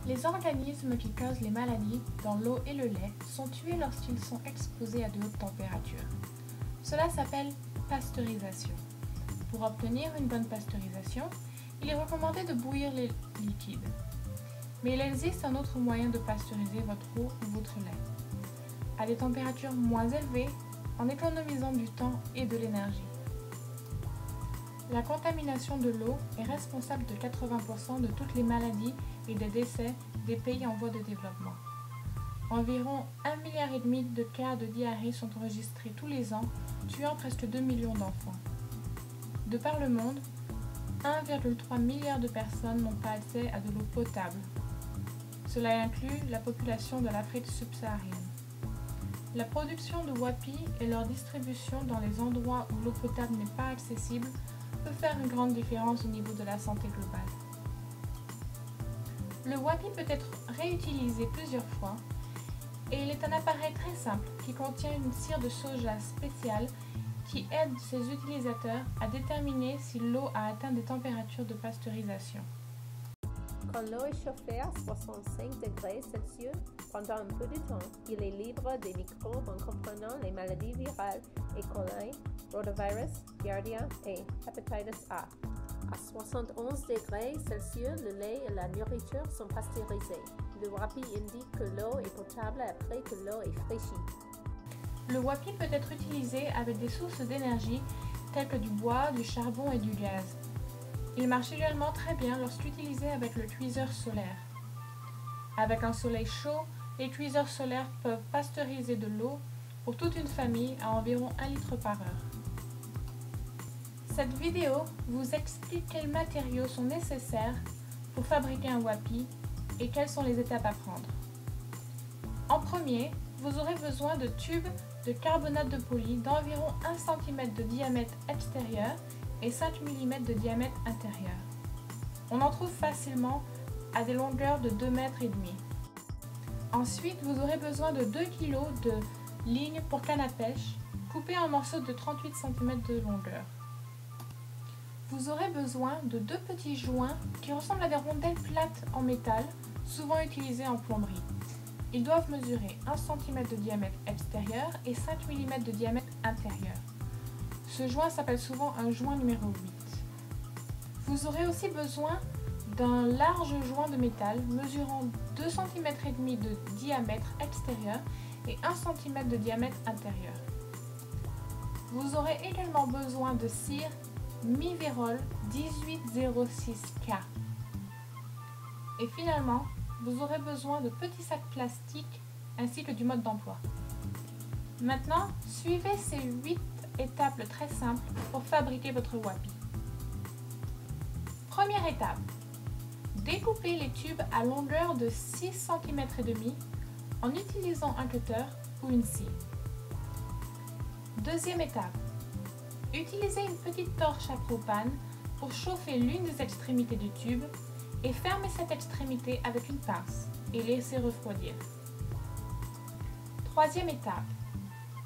Les organismes qui causent les maladies dans l'eau et le lait sont tués lorsqu'ils sont exposés à de hautes températures. Cela s'appelle pasteurisation. Pour obtenir une bonne pasteurisation, il est recommandé de bouillir les liquides. Mais il existe un autre moyen de pasteuriser votre eau ou votre lait, à des températures moins élevées, en économisant du temps et de l'énergie. La contamination de l'eau est responsable de 80% de toutes les maladies et des décès des pays en voie de développement. Environ 1,5 milliard de cas de diarrhée sont enregistrés tous les ans, tuant presque 2 millions d'enfants. De par le monde, 1,3 milliard de personnes n'ont pas accès à de l'eau potable. Cela inclut la population de l'Afrique subsaharienne. La production de wapis et leur distribution dans les endroits où l'eau potable n'est pas accessible peut faire une grande différence au niveau de la santé globale. Le wapi peut être réutilisé plusieurs fois et il est un appareil très simple qui contient une cire de soja spéciale qui aide ses utilisateurs à déterminer si l'eau a atteint des températures de pasteurisation. Quand l'eau est chauffée à 65 degrés Celsius pendant un peu de temps, il est libre des microbes en comprenant les maladies virales E. coli, rotavirus, giardia et hepatitis A. À 71 degrés Celsius, le lait et la nourriture sont pasteurisés. Le wapi indique que l'eau est potable après que l'eau est fraîchie. Le wapi peut être utilisé avec des sources d'énergie telles que du bois, du charbon et du gaz. Il marche également très bien lorsqu'utilisé avec le cuiseur solaire. Avec un soleil chaud, les cuiseurs solaires peuvent pasteuriser de l'eau pour toute une famille à environ 1 litre par heure. Cette vidéo vous explique quels matériaux sont nécessaires pour fabriquer un wapi et quelles sont les étapes à prendre. En premier, vous aurez besoin de tubes de carbonate de poly d'environ 1 cm de diamètre extérieur et 5 mm de diamètre intérieur. On en trouve facilement à des longueurs de 2,5 m. Ensuite, vous aurez besoin de 2 kg de ligne pour canne à pêche coupée en morceaux de 38 cm de longueur. Vous aurez besoin de 2 petits joints qui ressemblent à des rondelles plates en métal, souvent utilisées en plomberie. Ils doivent mesurer 1 cm de diamètre extérieur et 5 mm de diamètre intérieur. Ce joint s'appelle souvent un joint numéro 8. Vous aurez aussi besoin d'un large joint de métal mesurant 2,5 cm de diamètre extérieur et 1 cm de diamètre intérieur. Vous aurez également besoin de cire Mi-Vérol 1806K. Et finalement, vous aurez besoin de petits sacs plastiques ainsi que du mode d'emploi. Maintenant, suivez ces 8 étapes très simples pour fabriquer votre wapi. Première étape, découpez les tubes à longueur de 6 cm et demi en utilisant un cutter ou une scie. Deuxième étape, utilisez une petite torche à propane pour chauffer l'une des extrémités du tube et fermez cette extrémité avec une pince et laissez refroidir. Troisième étape,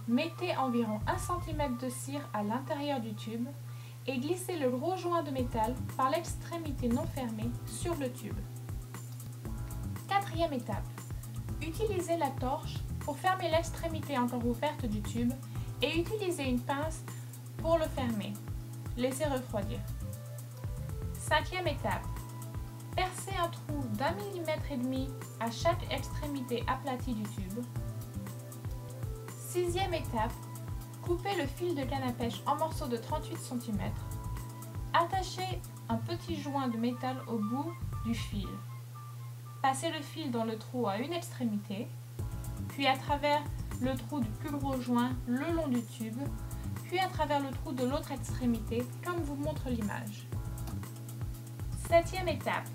mettez environ 1 cm de cire à l'intérieur du tube et glissez le gros joint de métal par l'extrémité non fermée sur le tube. Quatrième étape, utilisez la torche pour fermer l'extrémité encore ouverte du tube et utilisez une pince pour le fermer. Laissez refroidir. Cinquième étape, percez un trou d'1,5 mm à chaque extrémité aplatie du tube. Sixième étape, coupez le fil de canne à pêche en morceaux de 38 cm. Attachez un petit joint de métal au bout du fil. Passez le fil dans le trou à une extrémité, puis à travers le trou du plus gros joint le long du tube, puis à travers le trou de l'autre extrémité, comme vous montre l'image. Septième étape,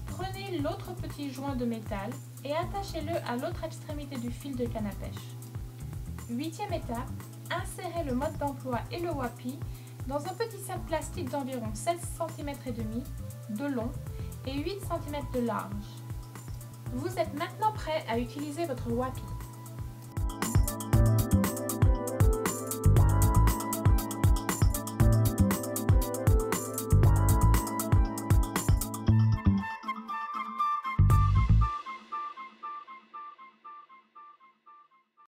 prenez l'autre petit joint de métal et attachez-le à l'autre extrémité du fil de canne à pêche. Huitième étape, insérez le mode d'emploi et le wapi dans un petit sac plastique d'environ 16 cm et demi de long et 8 cm de large. Vous êtes maintenant prêt à utiliser votre wapi.